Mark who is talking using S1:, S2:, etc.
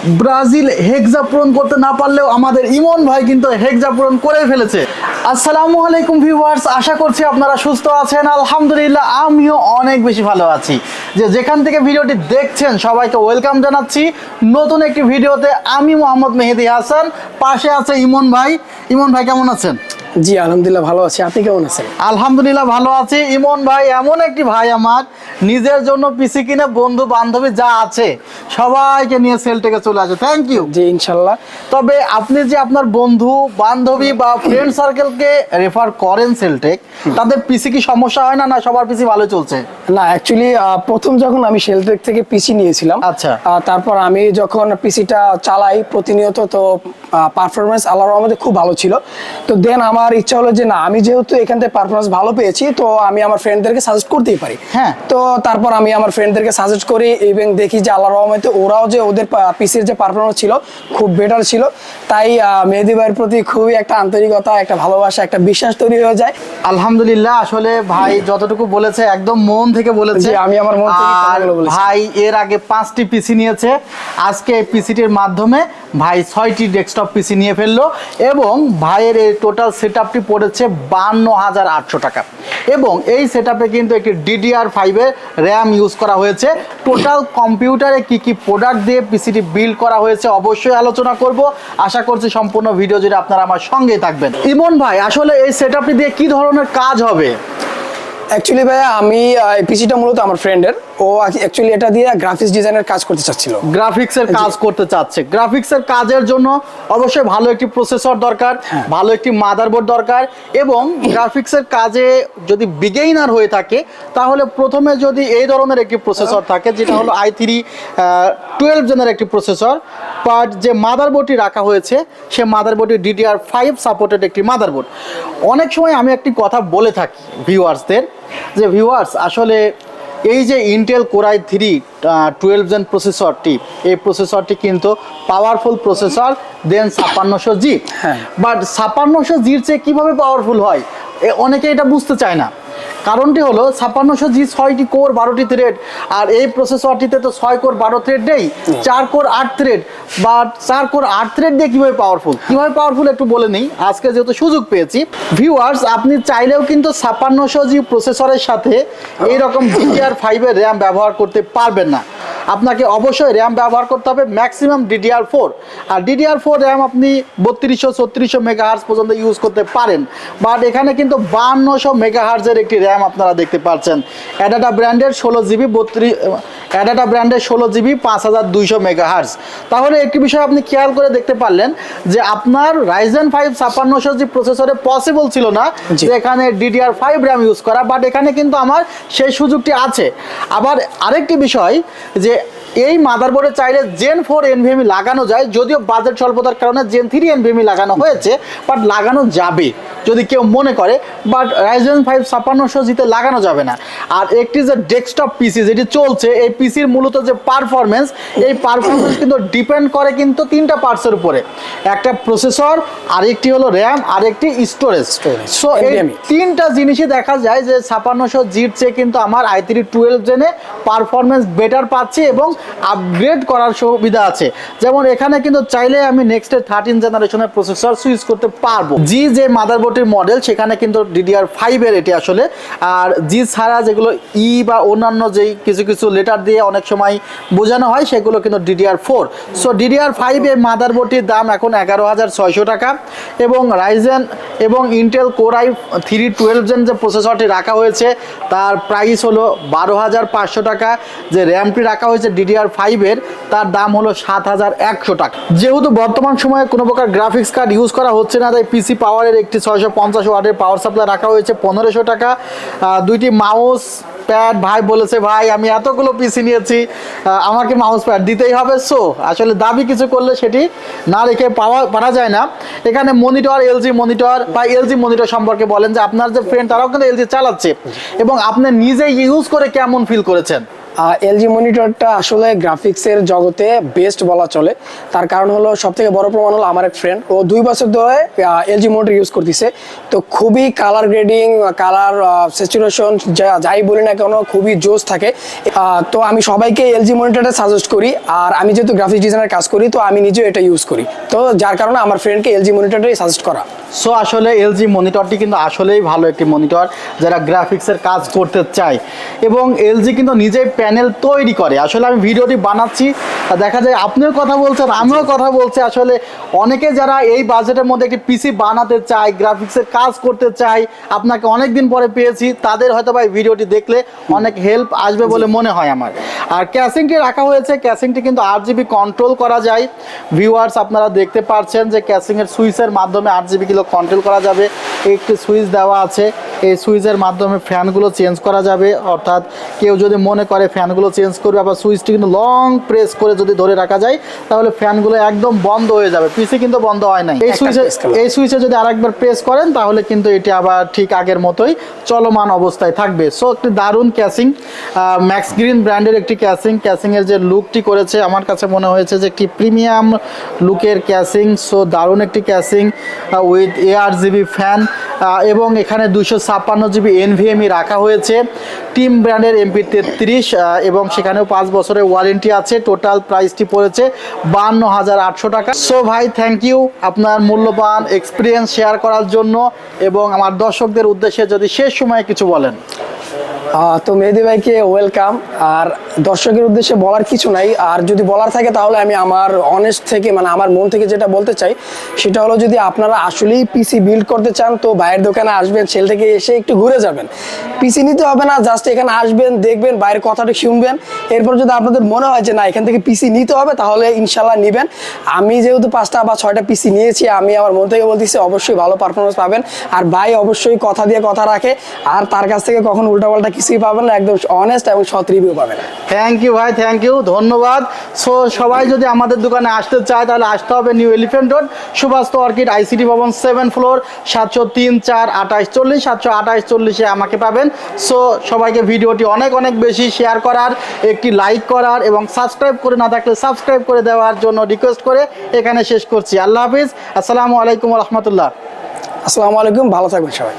S1: Brazil হেক্সা পূরণ করতে না পারলেও আমাদের ইমন ভাই কিন্তু হেক্সা পূরণ করে ফেলেছে। আসসালামু আলাইকুম ভিউয়ার্স, আশা করছি আপনারা সুস্থ আছেন। আলহামদুলিল্লাহ আমিও অনেক বেশি ভালো আছি। যেখান থেকে ভিডিওটি দেখছেন সবাইকে ওয়েলকাম জানাচ্ছি নতুন একটি ভিডিওতে। আমি মোহাম্মদ মেহেদি হাসান, পাশে আছে ইমন ভাই। ইমন ভাই কেমন আছেন?
S2: জি আলহামদুলিল্লাহ ভালো আছি, আপনি কেমন আছেন?
S1: আলহামদুলিল্লাহ ভালো আছি। ইমন ভাই এমন একটি ভাই, আমার নিজের জন্য পিসি কিনে বন্ধু বান্ধবী যা আছে সবাইকে নিয়ে সেলটেকে চলে আসে। Thank you.
S2: জি ইনশাল্লাহ।
S1: তবে আপনি যে আপনার বন্ধু বান্ধবী বা ফ্রেন্ড সার্কেলকে রেফার করেন সেলটেক, তাদের পিসি কি সমস্যা হয় না? না সবার পিসি ভালো চলছে?
S2: না অ্যাকচুয়ালি প্রথম যখন আমি সেলটেক থেকে পিসি নিয়েছিলাম,
S1: আচ্ছা,
S2: তারপর আমি যখন পিসিটা চালাই প্রতিনিয়ত, তো পারফরমেন্স আল্লাহর রহমতে খুব ভালো ছিল। তো দেন আমার ইচ্ছা হলো যে না, আমি যেহেতু এখান থেকে পারফরমেন্স ভালো পেয়েছি, তো আমি আমার ফ্রেন্ডদেরকে সাজেস্ট করতেই পারি।
S1: হ্যাঁ,
S2: তো তারপর আমি আমার ফ্রেন্ডদেরকে সাজেস্ট করি এবং দেখি যে আল্লাহর রহমতে ওরাও যে ওদের পিসির যে পারফরমেন্স ছিল খুব বেটার ছিল। তাই মেহেদি ভাইয়ের প্রতি খুবই একটা আন্তরিকতা, একটা ভালোবাসা, একটা বিশ্বাস তৈরি হয়ে যায়।
S1: আলহামদুলিল্লাহ। আসলে ভাই যতটুকু বলেছে একদম মন থেকে বলেছে।
S2: আমি আমার মন থেকে বলেছি।
S1: ভাই এর আগে 5টি পিসি নিয়েছে, আজকে এই পিসিটির মাধ্যমে ভাই 6টি ডেস্কটপ পিসি নিয়ে ফেললো এবং ভাইয়ের এই টোটাল সেটআপটি পড়েছে 52,800 টাকা। এবং এই সেটআপে কিন্তু একটি DDR5 এর র্যাম ইউজ করা হয়েছে। টোটাল কম্পিউটারে কি কি প্রোডাক্ট দিয়ে পিসিটি বিল্ড করা হয়েছে অবশ্যই আলোচনা করব। আশা করছি সম্পূর্ণ ভিডিও জুড়ে আপনারা আমার সঙ্গেই থাকবেন। ইমন ভাই, আসলে এই সেটআপটি দিয়ে কি ধরনের কাজ হবে?
S2: অ্যাকচুয়ালি ভাইয়া আমি পিসিটা মূলত আমার ফ্রেন্ডের, ও অ্যাকচুয়ালি এটা দিয়ে গ্রাফিক্স ডিজাইনের কাজ করতে চাচ্ছিল।
S1: গ্রাফিক্সের কাজ করতে চাচ্ছে। গ্রাফিক্সের কাজের জন্য অবশ্যই ভালো একটি প্রসেসর দরকার, ভালো একটি মাদারবোর্ড দরকার। এবং গ্রাফিক্সের কাজে যদি বিগেইনার হয়ে থাকে তাহলে প্রথমে যদি এই ধরনের একটি প্রসেসর থাকে, যেটা হলো i3 12 জেনের একটি প্রসেসর, বাট যে মাদারবোর্ডটি রাখা হয়েছে সে মাদারবোর্ডটি DDR5 সাপোর্টেড একটি মাদারবোর্ড। অনেক সময় আমি একটি কথা বলে থাকি ভিউয়ার্সদের, যে ভিউয়ার্স আসলে এই যে ইন্টেল কোর i3 12 জেন প্রসেসরটি, এই প্রসেসরটি কিন্তু powerful processor then 5600G। But 5600Gর চেয়ে কীভাবে পাওয়ারফুল হয় অনেকে এটা বুঝতে চায় না। কারণটি হলো 5600G 6টি কোর 12টি থ্রেড, আর এই প্রসেসরটিতে তো 6 কোর 12 থ্রেড নেই, 4 কোর 8 থ্রেড। বা 4 কোর 8 থ্রেড দিয়ে কীভাবে পাওয়ারফুল একটু বলে নিই আজকে যেহেতু সুযোগ পেয়েছি। ভিউয়ার্স, আপনি চাইলেও কিন্তু 5600G প্রসেসরের সাথে এইরকম DDR5 এর র্যাম ব্যবহার করতে পারবেন না। আপনাকে অবশ্যই র্যাম ব্যবহার করতে হবে ম্যাক্সিমাম DDR4। আর DDR4 র্যাম আপনি 3200-3600 মেগাহার্জ পর্যন্ত ইউজ করতে পারেন। বাট এখানে কিন্তু 5200 মেগাহার্জের একটি র্যাম আপনারা দেখতে পাচ্ছেন। অ্যাডাটা ব্র্যান্ডের 16GB 5200 মেগাহার্জ। তাহলে একটি বিষয় আপনি খেয়াল করে দেখতে পারলেন যে আপনার Ryzen 5 5600G প্রসেসরে পসিবল ছিল না যে এখানে DDR5 র্যাম ইউজ করা, বাট এখানে কিন্তু আমার সেই সুযোগটি আছে। আবার আরেকটি বিষয় যে এই মাদারবোর্ডে চাইলে Gen 4 NVMe লাগানো যায়, যদিও বাজেট স্বল্পতার কারণে Gen 3 NVMe লাগানো হয়েছে, বাট লাগানো যাবে যদি কেউ মনে করে। বাট Ryzen 5 5600G-তে লাগানো যাবে না। আর একটি যে ডেস্কটপ পিসি যেটি চলছে, এই পিসির মূলত যে পারফরমেন্স, এই পারফরমেন্স কিন্তু ডিপেন্ড করে কিন্তু 3টা পার্টসের উপরে। একটা প্রসেসর, আরেকটি হলো র্যাম, আরেকটি স্টোরেজ। সো এই 3টা জিনিসই দেখা যায় যে 5600G-র চেয়ে কিন্তু আমার i3 12 জেনে পারফরমেন্স বেটার পাচ্ছি এবং আপগ্রেড করার সুবিধা আছে। যেমন এখানে কিন্তু চাইলে আমি নেক্সটের 13 জেনারেশনের প্রসেসর সুইচ করতে পারবো। জি যে মাদারবোর্ডের মডেল সেখানে কিন্তু DDR5 এর এটি আসলে। আর জি ছাড়া যেগুলো ই বা অন্যান্য যেই কিছু কিছু লেটার দিয়ে অনেক সময় বোঝানো হয় সেগুলো কিন্তু DDR4। সো DDR5 এর মাদারবোর্ডটির দাম এখন 11,600 টাকা। এবং রাইজেন এবং ইন্টেল কোর i3 12 জেন যে প্রসেসরটি রাখা হয়েছে তার প্রাইস হলো 12,500 টাকা। যে র্যামটি রাখা হয়েছে DDR5 এর, তার দাম হলো 7,100 টাকা। যেহেতু বর্তমান সময়ে কোনো প্রকার গ্রাফিক্স কার্ড ইউজ করা হচ্ছে না, তাই পিসি পাওয়ারের একটি 650 ওয়াটের পাওয়ার সাপ্লাই রাখা হয়েছে 1500 টাকা। 2টি মাউস প্যাড ভাই বলেছে, ভাই আমি এতগুলো পিসি নিয়েছি, আমাকে মাউস প্যাড দিতেই হবে। সো আসলে দাবি কিছু করলে সেটি না রেখে পারা যায় না। এখানে মনিটর, LG মনিটর বা LG মনিটর সম্পর্কে বলেন যে আপনার যে ফ্রেন্ড তারাও কিন্তু LG চালাচ্ছে এবং আপনি নিজে ইউজ করে কেমন ফিল করেছেন?
S2: এলজি মনিটরটা আসলে গ্রাফিক্সের জগতে বেস্ট বলা চলে। তার কারণ হলো, সবথেকে বড় প্রমাণ হলো আমার এক ফ্রেন্ড, ও 2 বছর ধরে এলজি মনিটর ইউজ করতেছে। তো খুবই কালার গ্রেডিং, কালার স্যাচুরেশন যাই বলি না কেন খুবই জোস থাকে। তো আমি সবাইকে এলজি মনিটরটা সাজেস্ট করি। আর আমি যেহেতু গ্রাফিক্স ডিজাইনের কাজ করি, তো আমি নিজেও এটা ইউজ করি, তো যার কারণে আমার ফ্রেন্ডকে এলজি মনিটরটাই সাজেস্ট করা।
S1: সো আসলে এলজি মনিটরটি কিন্তু আসলেই ভালো একটি মনিটর যারা গ্রাফিক্সের কাজ করতে চায়। এবং এলজি কিন্তু নিজেই প্যানেল তৈরি করে। আসলে আমি ভিডিওটি বানাচ্ছি, দেখা যায় আপনিও কথা বলছেন, আমিও কথা বলছি। আসলে অনেকে যারা এই বাজেটের মধ্যে একটি পিসি বানাতে চায়, গ্রাফিক্সের কাজ করতে চায়, আপনাকে অনেক দিন পরে পেয়েছি, তাদের হয়তো বা এই ভিডিওটি দেখলে অনেক হেল্প আসবে বলে মনে হয় আমার। আর ক্যাসিংটি রাখা হয়েছে, ক্যাসিংটি কিন্তু 8GB কন্ট্রোল করা যায়। ভিউয়ার্স আপনারা দেখতে পাচ্ছেন যে ক্যাসিংয়ের সুইচের মাধ্যমে 8GB কিলো কন্ট্রোল করা যাবে। একটি সুইচ দেওয়া আছে, এই সুইচের মাধ্যমে ফ্যানগুলো চেঞ্জ করা যাবে। অর্থাৎ কেউ যদি মনে করে ফ্যানগুলো চেঞ্জ করবে, আবার সুইচটি কিন্তু লং প্রেস করে যদি ধরে রাখা যায়, তাহলে ফ্যানগুলো একদম বন্ধ হয়ে যাবে। পিসি কিন্তু বন্ধ হয় নাই। এই সুইচে যদি আরেকবার প্রেস করেন, তাহলে কিন্তু এটি আবার ঠিক আগের মতোই চলমান অবস্থায় থাকবে। সো একটি দারুণ ক্যাসিং, ম্যাক্স গ্রিন ব্র্যান্ডের একটি ক্যাসিংয়ের যে লুকটি করেছে, আমার কাছে মনে হয়েছে যে একটি প্রিমিয়াম লুকের ক্যাসিং। সো দারুণ একটি ক্যাসিং উইথ ARGB ফ্যান, এবং এখানে 256GB NVMe রাখা হয়েছে। টিম ব্র্যান্ডের MP33, এবং সেখানেও 5 বছরের ওয়ারেন্টি আছে। টোটাল প্রাইসটি পড়েছে 52,800 টাকা। সো ভাই, থ্যাংক ইউ আপনার মূল্যবান এক্সপিরিয়েন্স শেয়ার করার জন্য। এবং আমার দর্শকদের উদ্দেশ্যে যদি শেষ সময়ে কিছু বলেন।
S2: তো মেহেদি ভাইকে ওয়েলকাম। আর দর্শকের উদ্দেশ্যে বলার কিছু নাই, আর যদি বলার থাকে তাহলে আমি আমার অনেস্ট থেকে, মানে আমার মন থেকে যেটা বলতে চাই, সেটা হলো যদি আপনারা আসলেই পিসি বিল্ড করতে চান, তো বাইরের দোকানে আসবেন, সেল থেকে এসে একটু ঘুরে যাবেন। পিসি নিতে হবে না, জাস্ট এখানে আসবেন, দেখবেন, বাইরের কথাটা শুনবেন। এরপর যদি আপনাদের মনে হয় যে না, এখান থেকে পিসি নিতে হবে, তাহলে ইনশাল্লাহ নিবেন। আমি যেহেতু 5টা বা 6টা পিসি নিয়েছি, আমি আমার মন থেকে বলতেছি অবশ্যই ভালো পারফরমেন্স পাবেন। আর ভাই অবশ্যই কথা দিয়ে কথা রাখে, আর তার কাছ থেকে কখন উল্টাপাল্টা কিছুই পাবেন না, একদম অনেস্ট এবং সৎ রিভিউ পাবেন।
S1: থ্যাংক ইউ ভাই, থ্যাংক ইউ, ধন্যবাদ। সো সবাই যদি আমাদের দোকানে আসতে চায়, তাহলে আসতে হবে new elephant road, Subastu orchid, ICT Bhaban 7 floor, 703-42840, 72840-এ আমাকে পাবেন। সো সবাইকে ভিডিওটি অনেক অনেক বেশি শেয়ার করার, একটি লাইক করার, এবং সাবস্ক্রাইব করে না থাকলে সাবস্ক্রাইব করে দেওয়ার জন্য রিকোয়েস্ট করে এখানে শেষ করছি। আল্লাহ হাফিজ, আসসালামু আলাইকুম রহমতুল্লাহ।
S2: আসসালামু আলাইকুম, ভালো থাকবেন সবাই।